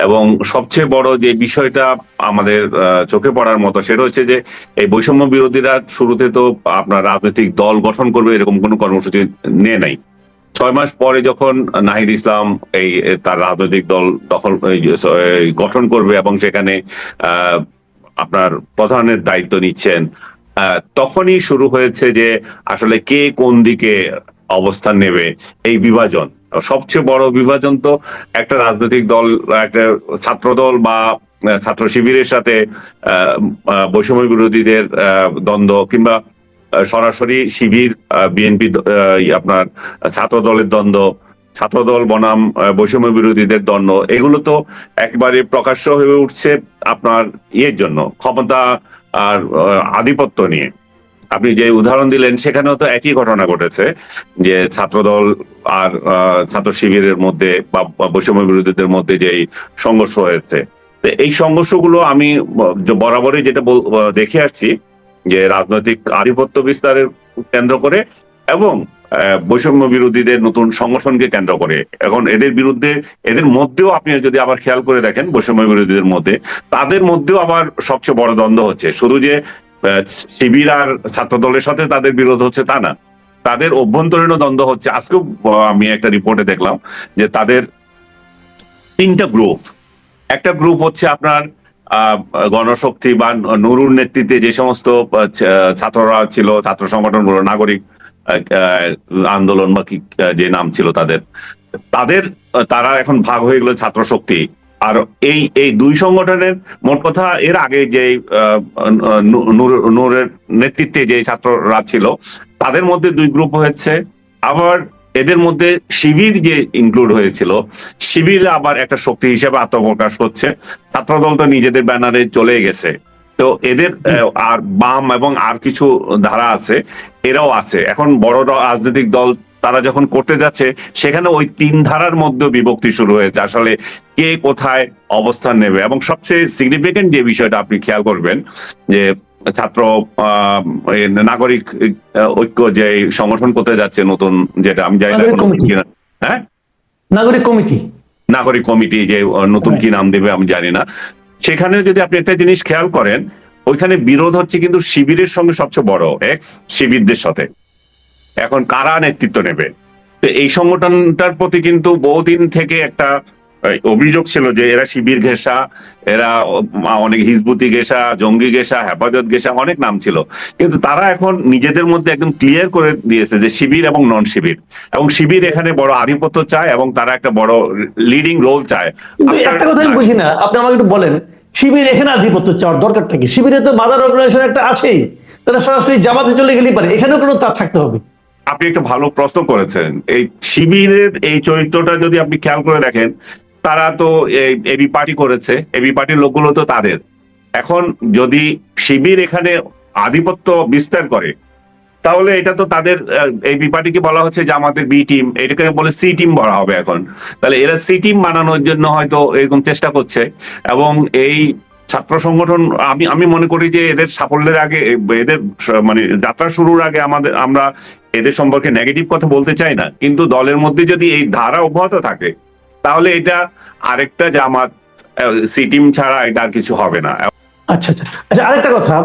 এবং সবচেয়ে বড় যে বিষয়টা আমাদের চোখে পড়ার মতো সেটা হচ্ছে যে এই বৈষম্য বিরোধীরা শুরুতে তো আপনার রাজনৈতিক দল গঠন করবে এরকম কোনো কর্মসূচি নিয়ে নাই। 6 মাস পরে যখন নাহিদ ইসলাম এই তার রাজনৈতিক দল গঠন করবে এবং সেখানে আহ আপনার প্রধানের দায়িত্ব নিচ্ছেন, তখনই শুরু হয়েছে যে আসলে কে কোন দিকে অবস্থান নেবে, এই বিভাজন। সবচেয়ে বড় বিভাজন তো একটা রাজনৈতিক দল, একটা ছাত্র দল বা ছাত্র শিবিরের সাথে বৈষম্য বিরোধীদের দ্বন্দ্ব, কিংবা সরাসরি শিবির বিএনপি আপনার ছাত্র দলের দ্বন্দ্ব, ছাত্রদল বনাম বৈষম্য বিরোধীদের দ্বন্দ্ব, এগুলো তো একবারে প্রকাশ্য হয়ে উঠছে আপনার ইয়ের জন্য, ক্ষমতা আর আধিপত্য নিয়ে। আপনি যে উদাহরণ দিলেন সেখানেও তো একই ঘটনা ঘটেছে, যে ছাত্রদল আর ছাত্র শিবিরের মধ্যে বা বৈষম্য বিরোধীদের মধ্যে যে সংঘর্ষ হয়েছে। এই সংঘর্ষগুলো আমি বরাবরই যেটা দেখে আসছি, যে রাজনৈতিক আধিপত্য বিস্তারের কেন্দ্র করে এবং বৈষম্য বিরোধীদের নতুন সংগঠনকে কেন্দ্র করে। এখন এদের বিরুদ্ধে, এদের মধ্যেও আপনি যদি আবার খেয়াল করে দেখেন, বৈষম্য বিরোধীদের মধ্যে, তাদের মধ্যেও আবার সবচেয়ে বড় দ্বন্দ্ব হচ্ছে। শুধু যে শিবির আর ছাত্র দলের সাথে তাদের বিরোধ হচ্ছে তা না, তাদের অভ্যন্তরীণ দ্বন্দ্ব হচ্ছে। আজকেও আমি একটা রিপোর্টে দেখলাম যে তাদের 3টা গ্রুপ। একটা গ্রুপ হচ্ছে আপনার গণশক্তি বা নুরুর নেতৃত্বে যে সমস্ত ছাত্ররা ছিল, ছাত্র সংগঠনগুলো, নাগরিক আন্দোলন বা কি যে নাম ছিল তাদের, তারা এখন ভাগ হয়ে গেল ছাত্র শক্তি। আর এই এই দুই সংগঠনের, মোট কথা এর আগে যে নূরের নেতৃত্বে যে ছাত্ররা ছিল তাদের মধ্যে 2 গ্রুপ হয়েছে। আবার এদের মধ্যে শিবির যে ইনক্লুড হয়েছিল, শিবির আবার একটা শক্তি হিসেবে আত্মপ্রকাশ করছে। ছাত্রদল তো নিজেদের ব্যানারে চলে গেছে। তো এদের আর বাম এবং আর কিছু ধারা আছে, এরাও আছে। এখন বড় রাজনৈতিক দল তারা যখন করতে যাচ্ছে, সেখানে ওই 3 ধারার মধ্যে বিভক্তি শুরু হয়েছে, আসলে কে কোথায় অবস্থান নেবে। এবং সবচেয়ে সিগনিফিকেন্ট যে বিষয়টা আপনি খেয়াল করবেন, যে ছাত্র নাগরিক ঐক্য যে সংগঠন করতে যাচ্ছে নতুন, যেটা আমি জানি না, হ্যাঁ, নাগরিক কমিটি, নাগরিক কমিটি যে নতুন কি নাম দেবে আমি জানি না। সেখানে যদি আপনি একটা জিনিস খেয়াল করেন, ওইখানে বিরোধ হচ্ছে কিন্তু শিবিরের সঙ্গে সবচেয়ে বড়, এক্স শিবিরদের সাথে। এখন কারা নেতৃত্ব নেবে? তো এই সংগঠনটার প্রতি কিন্তু বহুদিন থেকে একটা অভিযোগ ছিল যে এরা শিবির ঘেঁষা, এরা অনেক হিজবুতি ঘেঁষা, জঙ্গি ঘেঁষা, হেফাজত ঘেঁষা, অনেক নাম ছিল। কিন্তু তারা এখন নিজেদের মধ্যে একদম ক্লিয়ার করে দিয়েছে যে শিবির এবং নন শিবির, এবং শিবির এখানে বড় আধিপত্য চায় এবং তারা একটা বড় লিডিং রোল চায়। একটা কথা আমি বুঝি না, আপনি আমাকে একটু বলেন, শিবির এখানে আধিপত্য চাওয়ার দরকারটা কি? শিবিরে তো মাদার অর্গানাইজেশন একটা আছেই, তারা সরাসরি জামাতে চলে গেলেই পারে, এখানেও কোনো তার থাকতে হবে? আপনি একটা ভালো প্রশ্ন করেছেন। এই শিবিরের এই চরিত্রটা যদি আপনি খেয়াল করে দেখেন, তারা তো এবি পার্টি করেছে, এবি পার্টির লোকগুলো তো তাদের। এখন যদি শিবির এখানে আধিপত্য বিস্তার করে, তাহলে এটা তো তাদের, এবি পার্টিকে বলা হচ্ছে যে আমাদের বি টিম, এটাকে বলে সি টিম বলা হবে এখন। তাহলে এরা সি টিম বানানোর জন্য হয়তো এরকম চেষ্টা করছে। এবং এই ছাত্র সংগঠন, আমি মনে করি যে এদের সাফল্যের আগে, এদের মানে যাত্রা শুরুর আগে আমরা এদের সম্পর্কে নেগেটিভ কথা বলতে চাই না, কিন্তু দলের মধ্যে যদি এই ধারা অব্যাহত থাকে, তাহলে এটা আরেকটা জামাত, সি টিম ছাড়া এটা আর কিছু হবে না। আচ্ছা আচ্ছা আচ্ছা, আরেকটা কথা,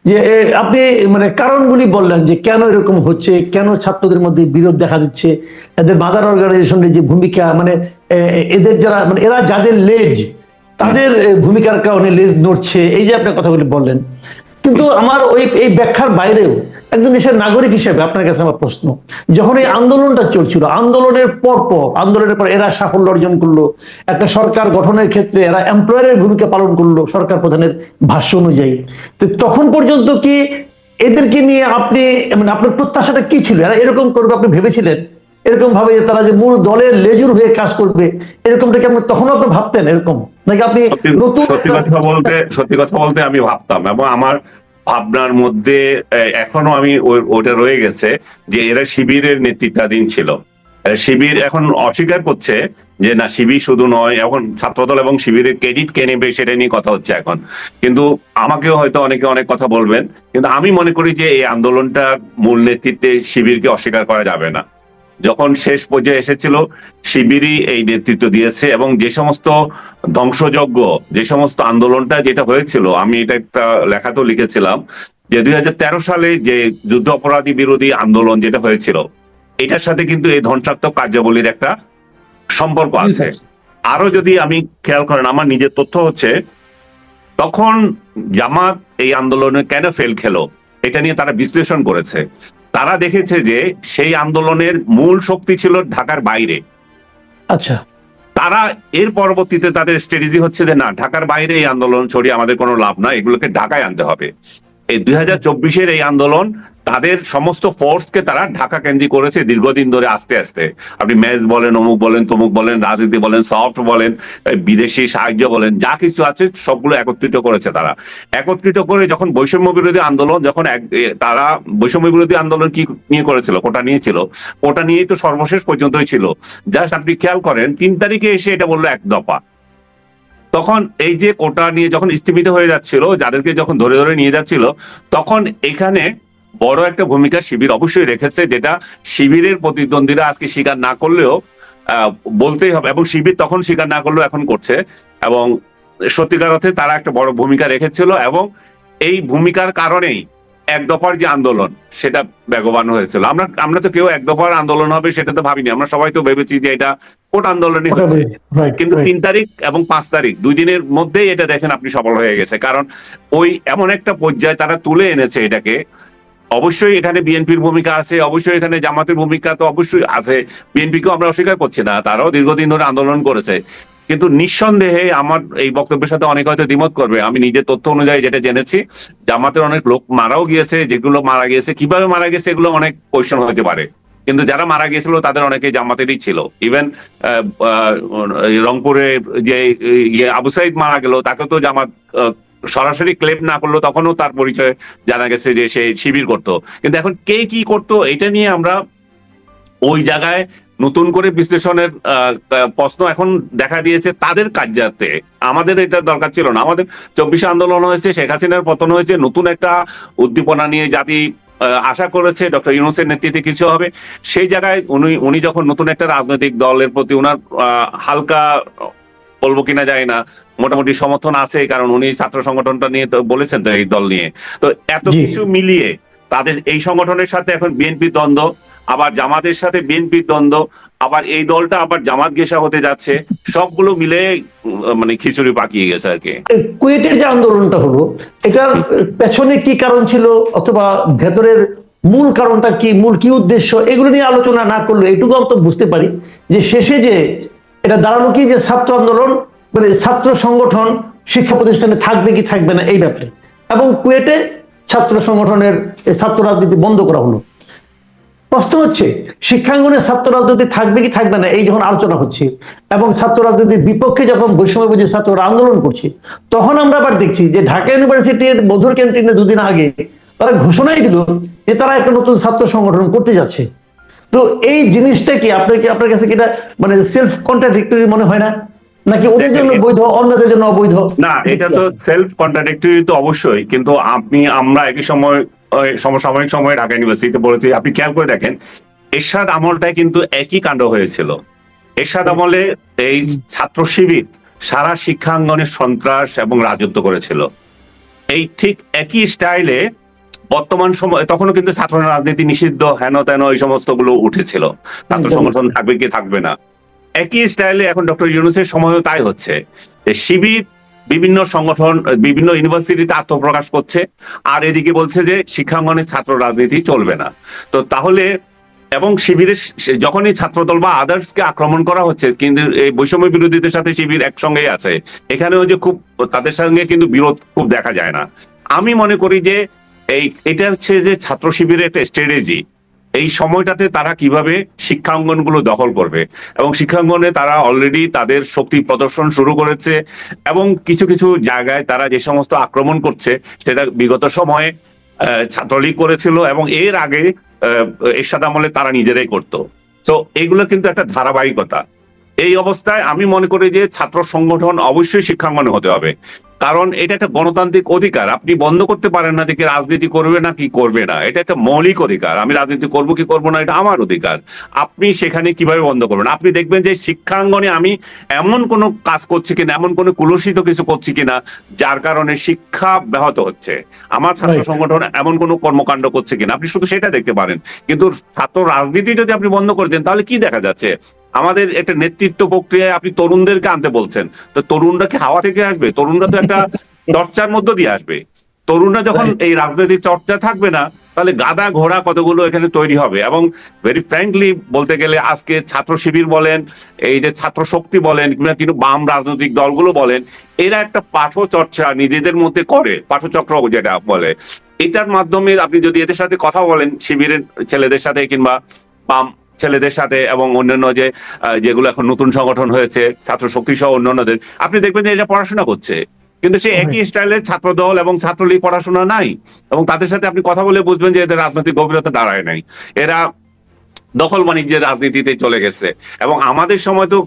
যে আপনি মানে কারণগুলি বললেন যে কেন এরকম হচ্ছে, কেন ছাত্রদের মধ্যে বিরোধ দেখা দিচ্ছে, এদের মাদার অর্গানাইজেশনের যে ভূমিকা, মানে এদের যারা, মানে এরা যাদের লেজ, তাদের ভূমিকার কারণে লেজ নড়ছে, এই যে আপনার কথাগুলি বললেন। কিন্তু আমার এই ব্যাখ্যার বাইরেও একজন দেশের নাগরিক হিসেবে আপনার কাছে আমার প্রশ্ন, যখন এই আন্দোলনটা চলছিল, আন্দোলনের পর এরা সাফল্য অর্জন করলো, একটা সরকার গঠনের ক্ষেত্রে এরা এমপ্লয়ারের ভূমিকা পালন করলো সরকার প্রধানের ভাষ্য অনুযায়ী, তো তখন পর্যন্ত কি এদেরকে নিয়ে আপনি, মানে আপনার প্রত্যাশাটা কি ছিল? এরা এরকম করবে আপনি ভেবেছিলেন? এরকম ভাবে তারা যে মূল দলের লেজুর হয়ে কাজ করবে, এরকমটা কি আপনি তখন আপনি ভাবতেন এরকম, নাকি আপনি নতুন? সত্যি কথা বলতে আমি ভাবতাম, এবং আমার ভাবনার মধ্যে এখনো আমি ওটা রয়ে গেছে, যে এরা শিবিরের নেতৃত্বাধীন ছিল। শিবির এখন অস্বীকার করছে যে না, শিবির শুধু নয়, এখন ছাত্রদল এবং শিবিরের ক্রেডিট কে নেবে সেটা নিয়ে কথা হচ্ছে এখন। কিন্তু আমাকেও হয়তো অনেকে অনেক কথা বলবেন, কিন্তু আমি মনে করি যে এই আন্দোলনটার মূল নেতৃত্বে শিবিরকে অস্বীকার করা যাবে না। যখন শেষ পর্যায়ে এসেছিল শিবিরই এই নেতৃত্ব দিয়েছে, এবং যে সমস্ত ধ্বংসযজ্ঞ, যে সমস্ত আন্দোলনটা যেটা হয়েছিল, আমি এটা একটা লেখাতেও লিখেছিলাম যে 2013 সালে যে যুদ্ধ অপরাধী বিরোধী আন্দোলন যেটা হয়েছিল, এটার সাথে কিন্তু এই ধ্বংসাত্মক কার্যাবলীর একটা সম্পর্ক আছে। আরো যদি আমি খেয়াল করেন, আমার নিজের তথ্য হচ্ছে তখন জামাত এই আন্দোলনে কেন ফেল খেলো এটা নিয়ে তারা বিশ্লেষণ করেছে। তারা দেখেছে যে সেই আন্দোলনের মূল শক্তি ছিল ঢাকার বাইরে। আচ্ছা, তারা এর পরবর্তীতে তাদের স্ট্র্যাটেজি হচ্ছে যে না, ঢাকার বাইরে এই আন্দোলন ছড়িয়ে আমাদের কোনো লাভ না, এগুলোকে ঢাকায় আনতে হবে। এই 2024-এর এই আন্দোলন তাদের সমস্ত ফোর্সকে তারা ঢাকা কেন্দ্রিক করেছে দীর্ঘদিন ধরে। আস্তে আস্তে আপনি ম্যাচ বলেন, অমুক বলেন, তমুক বলেন, রাজনীতি বলেন, সফট বলেন, বিদেশি সাহায্য বলেন, যা কিছু আছে সবগুলো একত্রিত করেছে তারা। একত্রিত করে যখন বৈষম্য বিরোধী আন্দোলন, যখন তারা বৈষম্য বিরোধী আন্দোলন কি নিয়ে করেছিল, কোটা নিয়েছিল, কোটা নিয়েই তো সর্বশেষ পর্যন্তই ছিল। জাস্ট আপনি খেয়াল করেন 3 তারিখে এসে এটা বললো 1 দফা। তখন এই যে কোটা নিয়ে যখন স্থগিত হয়ে যাচ্ছিল, যাদেরকে যখন ধরে ধরে নিয়ে যাচ্ছিল, তখন এখানে বড় একটা ভূমিকা শিবির অবশ্যই রেখেছে, যেটা শিবিরের প্রতিদ্বন্দ্বীরা আজকে স্বীকার না করলেও বলতেই হবে, এবং শিবির তখন স্বীকার না করলেও এখন করছে। এবং সত্যিকার অর্থে তারা একটা বড় ভূমিকা রেখেছিল, এবং এই ভূমিকার কারণেই 1 দফার যে আন্দোলন সেটা বেগবান হয়েছিল। আমরা তো কেউ 1 দফার আন্দোলন হবে সেটা তো ভাবিনি, আমরা সবাই তো ভেবেছি যে এটা কোটা আন্দোলনই হচ্ছে। কিন্তু 3 তারিখ এবং 5 তারিখ 2 দিনের মধ্যেই এটা দেখেন আপনি সফল হয়ে গেছে। কারণ ওই এমন একটা পর্যায়ে তারা তুলে এনেছে এটাকে। অবশ্যই এখানে বিএনপির ভূমিকা আছে, অবশ্যই এখানে জামাতের ভূমিকা তো অবশ্যই আছে, বিএনপিকেও আমরা অস্বীকার করছি না, তারাও দীর্ঘদিন ধরে আন্দোলন করেছে। কিন্তু নিঃসন্দেহে আমার এই বক্তব্যের সাথে অনেক হয়তো দ্বিমত করবে, আমি নিজের তথ্য অনুযায়ী যেটা জেনেছি, জামাতের অনেক লোক মারাও গিয়েছে, যেগুলো মারা গিয়েছে কিভাবে মারা গেছে এগুলো অনেক কোয়েশ্চেন হতে পারে, কিন্তু যারা মারা গিয়েছিল তাদের অনেকেই জামাতেরই ছিল। ইভেন রংপুরে যে আবু সাইদ মারা গেল, তাকে তো জামাত সরাসরি ক্লেম না করলো, তখনও তার পরিচয় জানা গেছে যে সে শিবির করতো। কিন্তু এখন কে কি করতো এটা নিয়ে আমরা ওই জায়গায় নতুন করে বিশ্লেষণের প্রশ্ন এখন দেখা দিয়েছে তাদের কার্যাতে। আমাদের এটা দরকার ছিল না। আমাদের 24 আন্দোলন হয়েছে, শেখ হাসিনার পতন হয়েছে, নতুন একটা উদ্দীপনা নিয়ে জাতি আশা করেছে ডক্টর ইউনূসের নেতৃত্বে কিছু হবে। সেই জায়গায় উনি যখন নতুন একটা রাজনৈতিক দলের প্রতি ওনার হালকা বলবো কিনা যায় না, মোটামুটি সমর্থন আছে, কারণ উনি ছাত্র সংগঠনটা নিয়ে তো বলেছেন তো এই দল নিয়ে। তো এত কিছু মিলিয়ে তাদের এই সংগঠনের সাথে এখন বিএনপির দ্বন্দ্ব, আবার জামাতের সাথে বিএনপির দ্বন্দ্ব, আবার এই দলটা আবার জামাত ঘেঁষা হতে যাচ্ছে, সবগুলো মিলে মানে খিচুড়ি পাকিয়ে গেছে আর কি। কুয়েটের যে আন্দোলনটা হলো, এটার পেছনে কি কারণ ছিল, অথবা ভেতরের মূল কারণটা কি, মূল কি উদ্দেশ্য, এগুলো নিয়ে আলোচনা না করলে এটুকু আমি তো বুঝতে পারি যে শেষে যে এটা দাঁড়ালো কি, যে ছাত্র আন্দোলন মানে ছাত্র সংগঠন শিক্ষা প্রতিষ্ঠানে থাকবে কি থাকবে না এই ব্যাপারে, এবং কুয়েটে ছাত্র সংগঠনের ছাত্র রাজনীতি বন্ধ করা হলো। প্রশ্ন হচ্ছে শিক্ষাঙ্গনে ছাত্র রাজনীতি থাকবে কি থাকবে না, এই যখন আলোচনা হচ্ছে এবং ছাত্র রাজনীতির বিপক্ষে যখন বৈষম্য বিরোধী ছাত্ররা আন্দোলন করছে, তখন আমরা আবার দেখছি যে ঢাকা ইউনিভার্সিটির মধুর ক্যান্টিনে 2 দিন আগে তারা ঘোষণাই দিল যে তারা একটা নতুন ছাত্র সংগঠন করতে যাচ্ছে। তো এই জিনিসটা কি আপনার কাছে কি এটা মানে সেলফ কন্ট্রাডিক্টরি মনে হয় না, নাকি ওদের জন্য বৈধ অন্যদের জন্য অবৈধ? না, এটা তো সেলফ কন্ট্রাডিক্টরি তো অবশ্যই, কিন্তু আমরা একই সময় সমসাময়িক সময়ে ঢাকা ইউনিভার্সিটিতে পড়েছি। আপনি খেয়াল করে দেখেন এরশাদ আমলটায় কিন্তু একই কাণ্ড হয়েছিল। এরশাদ আমলে এই ছাত্র শিবির সারা শিক্ষাঙ্গনে সন্ত্রাস এবং রাজত্ব করেছিল। এই ঠিক একই স্টাইলে বর্তমান সময় তখনও কিন্তু ছাত্র রাজনীতি নিষিদ্ধ, হেন তেন এই সমস্ত গুলো উঠেছিল, ছাত্র সংগঠন থাকবে কি থাকবে না। একই স্টাইলে এখন ডক্টর ইউনূসের সময়ও তাই হচ্ছে, শিবির বিভিন্ন সংগঠন বিভিন্ন ইউনিভার্সিটিতে আত্মপ্রকাশ করছে, আর এদিকে বলছে যে শিক্ষাঙ্গনে ছাত্র রাজনীতি চলবে না। তো তাহলে এবং শিবিরের যখনই ছাত্রদল বা আদার্সকে আক্রমণ করা হচ্ছে, কিন্তু এই বৈষম্য বিরোধীদের সাথে শিবির একসঙ্গেই আছে, এখানেও যে খুব তাদের সঙ্গে কিন্তু বিরোধ খুব দেখা যায় না। আমি মনে করি যে এটা হচ্ছে যে ছাত্র শিবিরের একটা স্ট্র্যাটেজি, এই সময়টাতে তারা কিভাবে শিক্ষাঙ্গনগুলো দখল করবে, এবং শিক্ষাঙ্গনে তারা অলরেডি তাদের শক্তি প্রদর্শন শুরু করেছে, এবং কিছু কিছু জায়গায় তারা যে সমস্ত আক্রমণ করছে সেটা বিগত সময়ে ছাত্রলীগ করেছিল, এবং এর আগে এরশাদ আমলে তারা নিজেরাই করতো। তো এগুলো কিন্তু একটা ধারাবাহিকতা। এই অবস্থায় আমি মনে করি যে ছাত্র সংগঠন অবশ্যই শিক্ষাঙ্গনে হতে হবে, কারণ এটা একটা গণতান্ত্রিক অধিকার, আপনি বন্ধ করতে পারেন না যে কি রাজনীতি করবে না কি করবে না, এটা একটা মৌলিক অধিকার। আমি রাজনীতি করব কি করব না এটা আমার অধিকার, আপনি সেখানে কিভাবে বন্ধ করবেন? আপনি দেখবেন যে শিক্ষাঙ্গনে আমি এমন কোনো কাজ করছি কিনা, এমন কোনো কুলুষিত কিছু করছি কিনা যার কারণে শিক্ষা ব্যাহত হচ্ছে, আমার ছাত্র সংগঠন এমন কোনো কর্মকাণ্ড করছে কিনা, আপনি শুধু সেটা দেখতে পারেন। কিন্তু ছাত্র রাজনীতি যদি আপনি বন্ধ করে দেন তাহলে কি দেখা যাচ্ছে? আমাদের একটা নেতৃত্ব প্রক্রিয়ায় আপনি তরুণদেরকে আনতে বলছেন, তো তরুণরা কি হাওয়া থেকে আসবে? তরুণরা তো একটা চর্চার মধ্য দিয়ে আসবে। তরুণরা যখন এই রাজনৈতিক চর্চা থাকবে না, তাহলে গাদা ঘোড়া কতগুলো এখানে তৈরি হবে। এবং ভেরি ফ্র্যাঙ্কলি বলতে গেলে আজকে ছাত্র শিবির বলেন, এই যে ছাত্র শক্তি বলেন, কিংবা কিন্তু বাম রাজনৈতিক দলগুলো বলেন, এরা একটা পাঠ্য চর্চা নিজেদের মধ্যে করে, পাঠচক্র যেটা বলে, এটার মাধ্যমে আপনি যদি এদের সাথে কথা বলেন, শিবিরের ছেলেদের সাথে কিংবা বাম ছেলেদের সাথে এবং অন্যান্য যেগুলো এখন নতুন সংগঠন হয়েছে ছাত্র শক্তি সহ অন্যান্যদের, আপনি দেখবেন যে এরা পড়াশোনা করছে, কিন্তু সে একই স্টাইলের ছাত্র দল এবং ছাত্রলীগ পড়াশোনা নাই। এবং তাদের সাথে আপনি কথা বলে বুঝবেন যে এদের রাজনৈতিক গভীরতা দাঁড়ায় নাই, এরা দখল বাণিজ্যের রাজনীতিতে চলে গেছে। এবং আমাদের সময় তো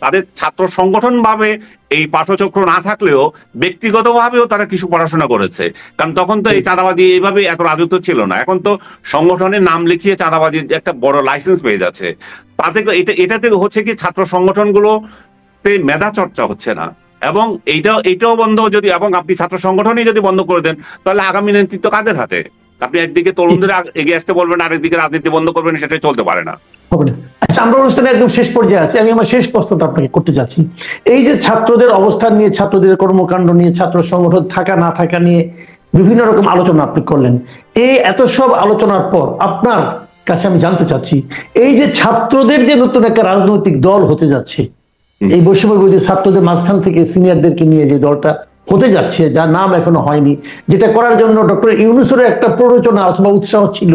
তাদের ছাত্র সংগঠন ভাবে এই পাঠচক্র না থাকলেও ব্যক্তিগত ভাবেও তারা কিছু পড়াশোনা করেছে, কারণ তখন তো এই চাঁদাবাজি এইভাবে এত রাজত্ব ছিল না। এখন তো সংগঠনের নাম লিখিয়ে চাঁদাবাজির একটা বড় লাইসেন্স পেয়ে যাচ্ছে। তাতে এটাতে হচ্ছে কি ছাত্র সংগঠনগুলোতে মেধা চর্চা হচ্ছে না। এবং এইটাও বন্ধ যদি, এবং আপনি ছাত্র সংগঠনই যদি বন্ধ করে দেন, তাহলে আগামী নেতৃত্ব কাদের হাতে? আপনি একদিকে তরুণদের এগিয়ে আসতে বলবেন, আরেকদিকে রাজনীতি বন্ধ করবেন, সেটাই চলতে পারে না। আচ্ছা, আমরা অনুষ্ঠানে একদম শেষ পর্যায়ে আছি, আমি আমার শেষ প্রশ্নটা আপনাকে করতে চাচ্ছি। এই যে ছাত্রদের অবস্থান নিয়ে, ছাত্রদের কর্মকাণ্ড নিয়ে, ছাত্র সংগঠন থাকা না থাকা নিয়ে বিভিন্ন রকম আলোচনা আপনি করলেন, এই এত সব আলোচনার পর আপনার কাছে আমি জানতে চাচ্ছি, এই যে ছাত্রদের যে নতুন একটা রাজনৈতিক দল হতে যাচ্ছে, এই বৈষম্য বিরোধী ছাত্রদের মাঝখান থেকে সিনিয়রদেরকে নিয়ে যে দলটা হতে যাচ্ছে, যার নাম এখনো হয়নি, যেটা করার জন্য ডক্টর ইউনূসের একটা প্ররোচনা অথবা উৎসাহ ছিল,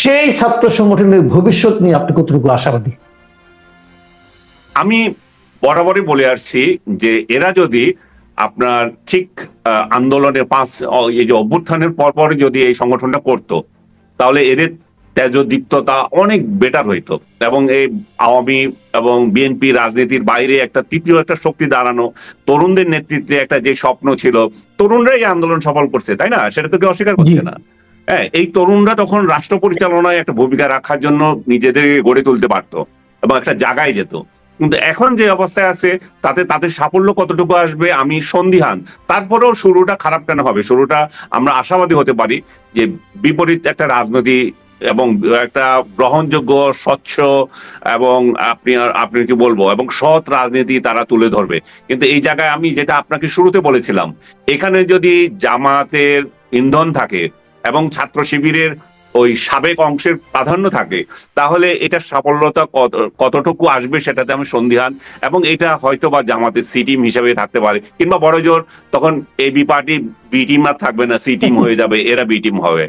সেই ছাত্র সংগঠনের ভবিষ্যৎ নিয়ে আপনি কতটুকু আশাবাদী? আমি বরাবরই বলে আসছি যে এরা যদি আপনার ঠিক আন্দোলনের এই যে অভ্যুত্থানের পরপরই যদি এই সংগঠনটা করতো, তাহলে এদের তেজদীপ্ততা অনেক বেটার হইতো। এবং এই আওয়ামী এবং বিএনপি রাজনীতির বাইরে একটা তৃতীয় একটা শক্তি দাঁড়ানো, তরুণদের নেতৃত্বে একটা যে স্বপ্ন ছিল, তরুণরাই এই আন্দোলন সফল করছে, তাই না? সেটা তো কেউ অস্বীকার করছে না। হ্যাঁ, এই তরুণরা তখন রাষ্ট্র পরিচালনায় একটা ভূমিকা রাখার জন্য নিজেদের গড়ে তুলতে পারতো এবং একটা জায়গায় যেত। কিন্তু এখন যে অবস্থায় আছে তাতে তাদের সাফল্য কতটুকু আসবে আমি সন্দিহান। তারপরেও শুরুটা খারাপ কেন হবে? শুরুটা আমরা আশাবাদী হতে পারি যে বিপরীত একটা রাজনীতি এবং একটা গ্রহণযোগ্য, স্বচ্ছ এবং আপনি কি বলবো, এবং সৎ রাজনীতি তারা তুলে ধরবে। কিন্তু এই জায়গায় আমি যেটা আপনাকে শুরুতে বলেছিলাম, এখানে যদি জামাতের ইন্ধন থাকে এবং ছাত্র শিবিরের ওই সাবেক অংশের প্রাধান্য থাকে, তাহলে এটা সাফল্যতা কতটুকু আসবে সেটাতে আমি সন্দিহান। এবং এটা হয়তো বা জামাতের সি টিম হিসেবে থাকতে পারে, কিংবা বড় জোর তখন এবি পার্টি বি টিম আর থাকবে না, সি টিম হয়ে যাবে, এরা বি টিম হবে।